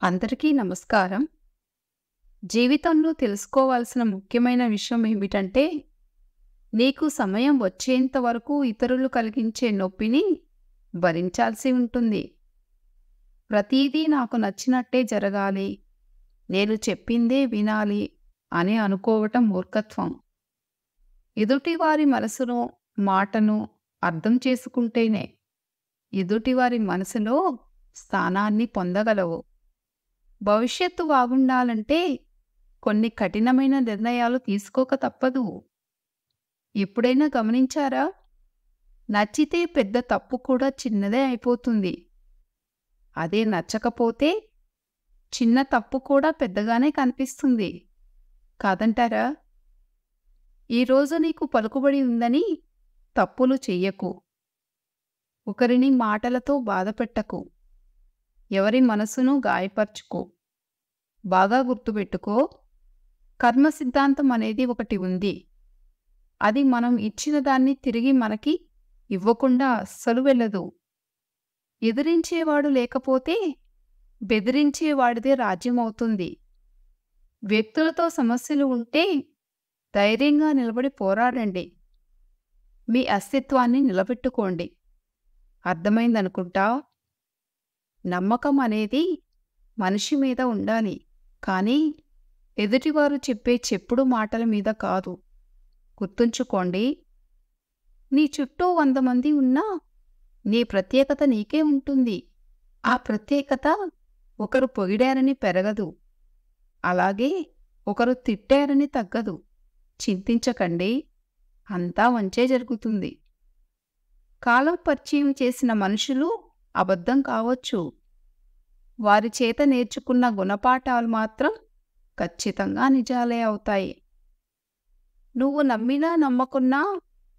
అందరికీ నమస్కారం. జీవితంలో తెలుసుకోవాల్సిన ముఖ్యమైన విషయం ఏమిటంటే, నీకు సమయం వచ్చేంత వరకు ఇతరులు కలిగించే నొప్పిని భరించాల్సి ఉంటుంది. ప్రతీదీ నాకు నచ్చినట్టే జరగాలి, నేను చెప్పిందే వినాలి అని అనుకోవటం మూర్ఖత్వం. ఎదుటివారి మనసును, మాటను అర్థం చేసుకుంటేనే ఎదుటివారి మనసులో స్థానాన్ని పొందగలవు. భవిష్యత్తు బాగుండాలంటే కొన్ని కఠినమైన నిర్ణయాలు తీసుకోక తప్పదు. ఎప్పుడైనా గమనించారా? నచ్చితే పెద్ద తప్పు కూడా చిన్నదే అయిపోతుంది. అదే నచ్చకపోతే చిన్న తప్పు కూడా పెద్దగానే కనిపిస్తుంది. కాదంటారా? ఈరోజు నీకు పలుకుబడి ఉందని తప్పులు చెయ్యకు. ఒకరిని మాటలతో బాధపెట్టకు. ఎవరి మనసును గాయపర్చుకో. బాగా గుర్తుపెట్టుకో, కర్మ సిద్ధాంతం అనేది ఒకటి ఉంది. అది మనం ఇచ్చిన దాన్ని తిరిగి మనకి ఇవ్వకుండా అస్సలు వెళ్ళదు. ఎదిరించేవాడు లేకపోతే బెదిరించేవాడిదే రాజ్యమవుతుంది. వ్యక్తులతో సమస్యలు ఉంటే ధైర్యంగా నిలబడి పోరాడండి. మీ అస్తిత్వాన్ని నిలబెట్టుకోండి. అర్థమైందనుకుంటా? నమ్మకం అనేది మనిషి మీద ఉండాలి, కానీ ఎదుటివారు చెప్పే చెప్పుడు మాటల మీద కాదు. గుర్తుంచుకోండి, నీ చుట్టూ 100 మంది ఉన్నా నీ ప్రత్యేకత నీకే ఉంటుంది. ఆ ప్రత్యేకత ఒకరు పొగిడారని పెరగదు, అలాగే ఒకరు తిట్టారని తగ్గదు. చింతించకండి, అంతా మంచే జరుగుతుంది. కాలం పరిచయం చేసిన మనుషులు అబద్ధం కావచ్చు, వారి చేత నేర్చుకున్న గుణపాఠాలు మాత్రం ఖచ్చితంగా నిజాలే అవుతాయి. నువ్వు నమ్మినా నమ్మకున్నా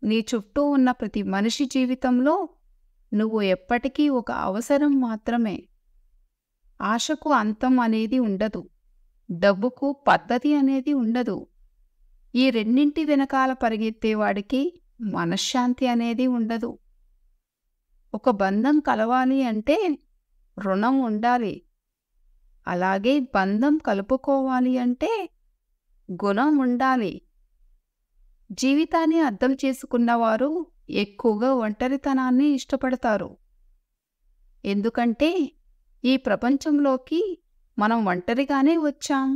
నీ చుట్టూ ఉన్న ప్రతి మనిషి జీవితంలో నువ్వు ఎప్పటికీ ఒక అవసరం మాత్రమే. ఆశకు అంతం అనేది ఉండదు, డబ్బుకు పద్ధతి అనేది ఉండదు. ఈ రెండింటి వెనకాల పరిగెత్తేవాడికి మనశ్శాంతి అనేది ఉండదు. ఒక బంధం కలవాలి అంటే రుణం ఉండాలి, అలాగే బంధం కలుపుకోవాలి అంటే గుణం ఉండాలి. జీవితాన్ని అర్థం చేసుకున్నవారు ఎక్కువగా ఒంటరితనాన్ని ఇష్టపడతారు. ఎందుకంటే ఈ ప్రపంచంలోకి మనం ఒంటరిగానే వచ్చాం,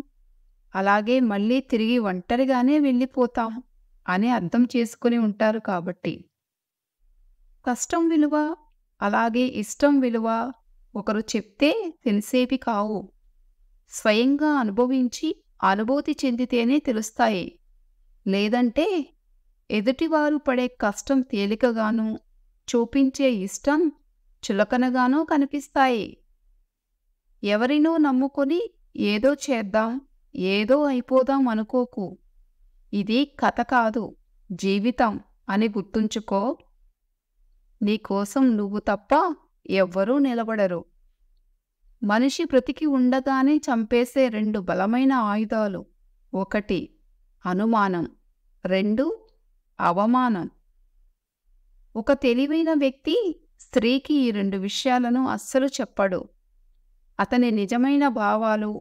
అలాగే మళ్ళీ తిరిగి ఒంటరిగానే వెళ్ళిపోతాం అని అర్థం చేసుకుని ఉంటారు. కాబట్టి కష్టం విలువ, అలాగే ఇష్టం విలువ ఒకరు చెప్తే తెలిసేవి కావు. స్వయంగా అనుభవించి అనుభూతి చెందితేనే తెలుస్తాయి. లేదంటే ఎదుటివారు పడే కష్టం తేలికగాను, చూపించే ఇష్టం చులకనగానూ కనిపిస్తాయి. ఎవరినో నమ్ముకొని ఏదో చేద్దాం, ఏదో అయిపోదాం అనుకోకు. ఇది కథ కాదు, జీవితం అని గుర్తుంచుకో. నీకోసం నువ్వు తప్ప ఎవ్వరూ నిలబడరు. మనిషి బ్రతికి ఉండగానే చంపేసే 2 బలమైన ఆయుధాలు: 1 అనుమానం, 2 అవమానం. ఒక తెలివైన వ్యక్తి స్త్రీకి ఈ 2 విషయాలను అస్సలు చెప్పడు. అతని నిజమైన భావాలు,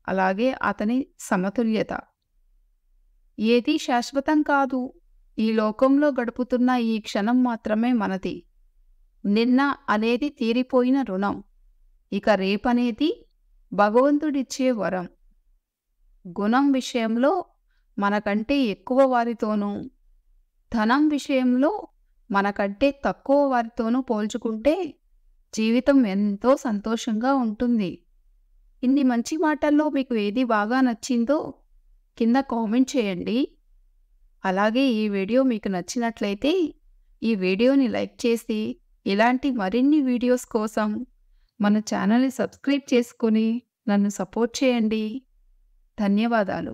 అలాగే అతని సమతుల్యత. ఏదీ శాశ్వతం కాదు. ఈ లోకంలో గడుపుతున్న ఈ క్షణం మాత్రమే మనది. నిన్న అనేది తీరిపోయిన రుణం, ఇక రేపనేది భగవంతుడిచ్చే వరం. గుణం విషయంలో మనకంటే ఎక్కువ వారితోనూ, ధనం విషయంలో మనకంటే తక్కువ వారితోనూ పోల్చుకుంటే జీవితం ఎంతో సంతోషంగా ఉంటుంది. ఇన్ని మంచి మాటల్లో మీకు ఏది బాగా నచ్చిందో కింద కామెంట్ చేయండి. అలాగే ఈ వీడియో మీకు నచ్చినట్లయితే ఈ వీడియోని లైక్ చేసి ఇలాంటి మరిన్ని వీడియోస్ కోసం మన ఛానల్ని సబ్స్క్రైబ్ చేసుకొని నన్ను సపోర్ట్ చేయండి. ధన్యవాదాలు.